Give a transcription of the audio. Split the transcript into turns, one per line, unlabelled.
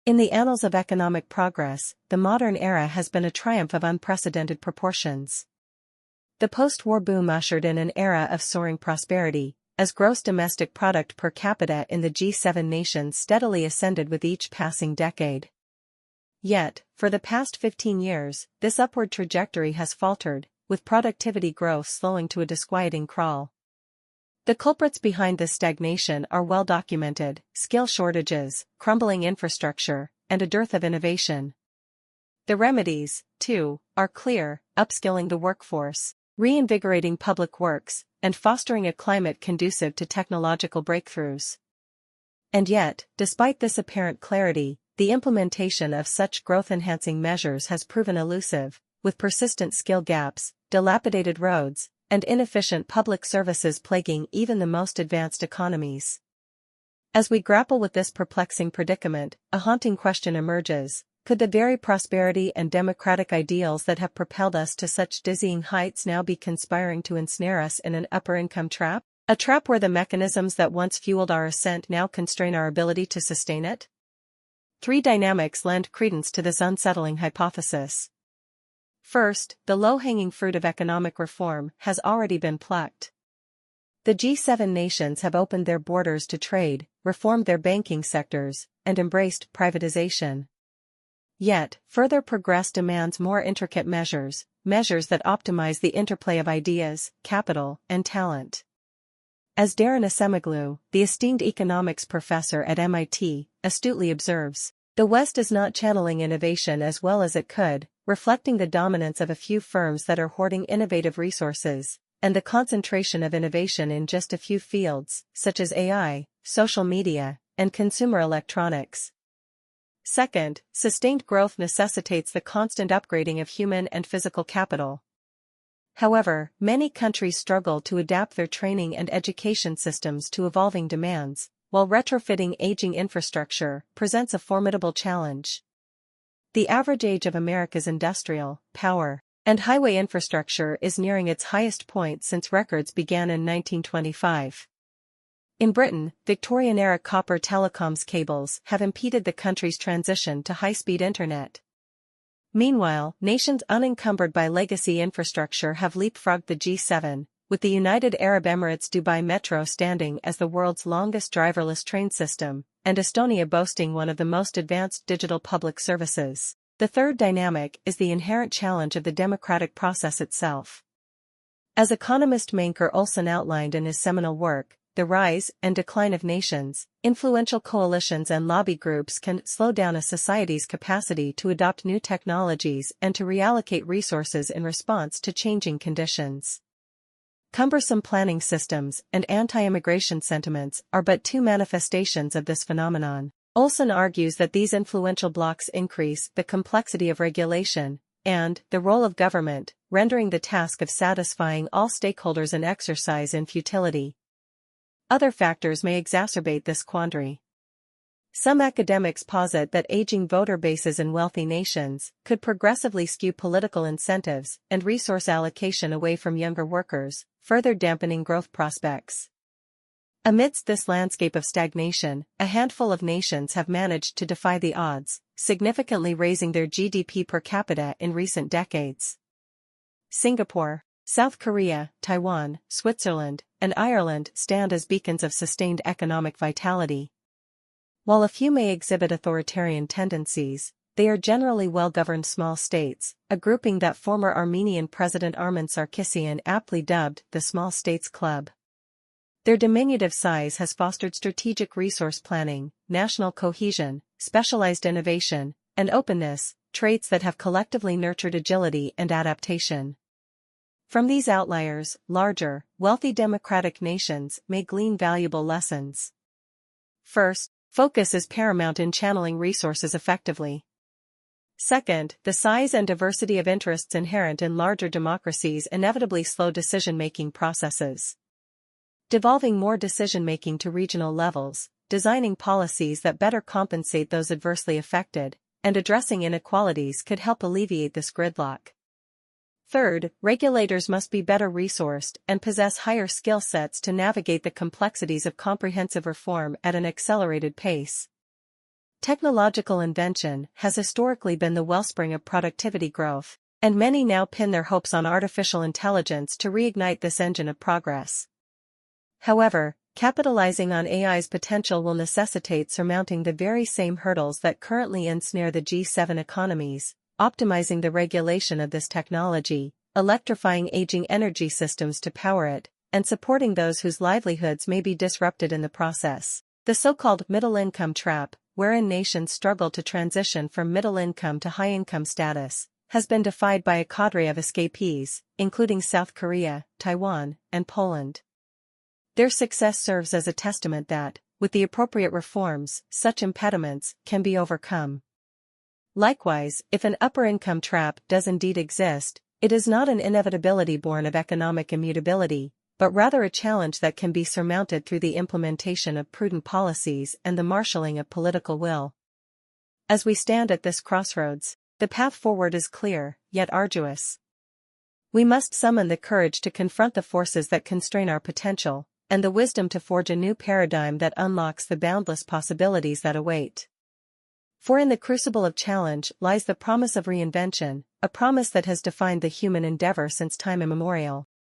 In the annals of economic progress, the modern era has been a triumph of unprecedented proportions. The post-war boom ushered in an era of soaring prosperity, as gross domestic product per capita in the G7 nations steadily ascended with each passing decade. Yet, for the past 15 years, this upward trajectory has faltered, with productivity growth slowing to a disquieting crawl. The culprits behind this stagnation are well documented: skill shortages, crumbling infrastructure, and a dearth of innovation. The remedies, too, are clear: upskilling the workforce, reinvigorating public works, and fostering a climate conducive to technological breakthroughs. And yet, despite this apparent clarity, the implementation of such growth-enhancing measures has proven elusive, with persistent skill gaps, dilapidated roads, and inefficient public services plaguing even the most advanced economies. As we grapple with this perplexing predicament, a haunting question emerges: could the very prosperity and democratic ideals that have propelled us to such dizzying heights now be conspiring to ensnare us in an upper-income trap? A trap where the mechanisms that once fueled our ascent now constrain our ability to sustain it? 3 dynamics lend credence to this unsettling hypothesis. First, the low-hanging fruit of economic reform has already been plucked. The G7 nations have opened their borders to trade, reformed their banking sectors, and embraced privatization. Yet, further progress demands more intricate measures that optimize the interplay of ideas, capital, and talent. As Daron Acemoglu, the esteemed economics professor at MIT, astutely observes, the West is not channeling innovation as well as it could, reflecting the dominance of a few firms that are hoarding innovative resources, and the concentration of innovation in just a few fields, such as AI, social media, and consumer electronics. Second, sustained growth necessitates the constant upgrading of human and physical capital. However, many countries struggle to adapt their training and education systems to evolving demands, while retrofitting aging infrastructure presents a formidable challenge. The average age of America's industrial, power, and highway infrastructure is nearing its highest point since records began in 1925. In Britain, Victorian-era copper telecoms cables have impeded the country's transition to high-speed internet. Meanwhile, nations unencumbered by legacy infrastructure have leapfrogged the G7, with the United Arab Emirates Dubai Metro standing as the world's longest driverless train system, and Estonia boasting one of the most advanced digital public services. The third dynamic is the inherent challenge of the democratic process itself. As economist Mancur Olson outlined in his seminal work, The Rise and Decline of Nations, influential coalitions and lobby groups can slow down a society's capacity to adopt new technologies and to reallocate resources in response to changing conditions. Cumbersome planning systems and anti-immigration sentiments are but 2 manifestations of this phenomenon. Olson argues that these influential blocs increase the complexity of regulation and the role of government, rendering the task of satisfying all stakeholders an exercise in futility. Other factors may exacerbate this quandary. Some academics posit that aging voter bases in wealthy nations could progressively skew political incentives and resource allocation away from younger workers, further dampening growth prospects. Amidst this landscape of stagnation, a handful of nations have managed to defy the odds, significantly raising their GDP per capita in recent decades. Singapore, South Korea, Taiwan, Switzerland, and Ireland stand as beacons of sustained economic vitality. While a few may exhibit authoritarian tendencies, they are generally well-governed small states, a grouping that former Armenian President Armen Sarkisian aptly dubbed the Small States Club. Their diminutive size has fostered strategic resource planning, national cohesion, specialized innovation, and openness, traits that have collectively nurtured agility and adaptation. From these outliers, larger, wealthy democratic nations may glean valuable lessons. First, focus is paramount in channeling resources effectively. Second, the size and diversity of interests inherent in larger democracies inevitably slow decision-making processes. Devolving more decision-making to regional levels, designing policies that better compensate those adversely affected, and addressing inequalities could help alleviate this gridlock. Third, regulators must be better resourced and possess higher skill sets to navigate the complexities of comprehensive reform at an accelerated pace. Technological invention has historically been the wellspring of productivity growth, and many now pin their hopes on artificial intelligence to reignite this engine of progress. However, capitalizing on AI's potential will necessitate surmounting the very same hurdles that currently ensnare the G7 economies, optimizing the regulation of this technology, electrifying aging energy systems to power it, and supporting those whose livelihoods may be disrupted in the process. The so-called middle-income trap, wherein nations struggle to transition from middle-income to high-income status, has been defied by a cadre of escapees, including South Korea, Taiwan, and Poland. Their success serves as a testament that, with the appropriate reforms, such impediments can be overcome. Likewise, if an upper-income trap does indeed exist, it is not an inevitability born of economic immutability, but rather a challenge that can be surmounted through the implementation of prudent policies and the marshalling of political will. As we stand at this crossroads, the path forward is clear, yet arduous. We must summon the courage to confront the forces that constrain our potential, and the wisdom to forge a new paradigm that unlocks the boundless possibilities that await. For in the crucible of challenge lies the promise of reinvention, a promise that has defined the human endeavor since time immemorial.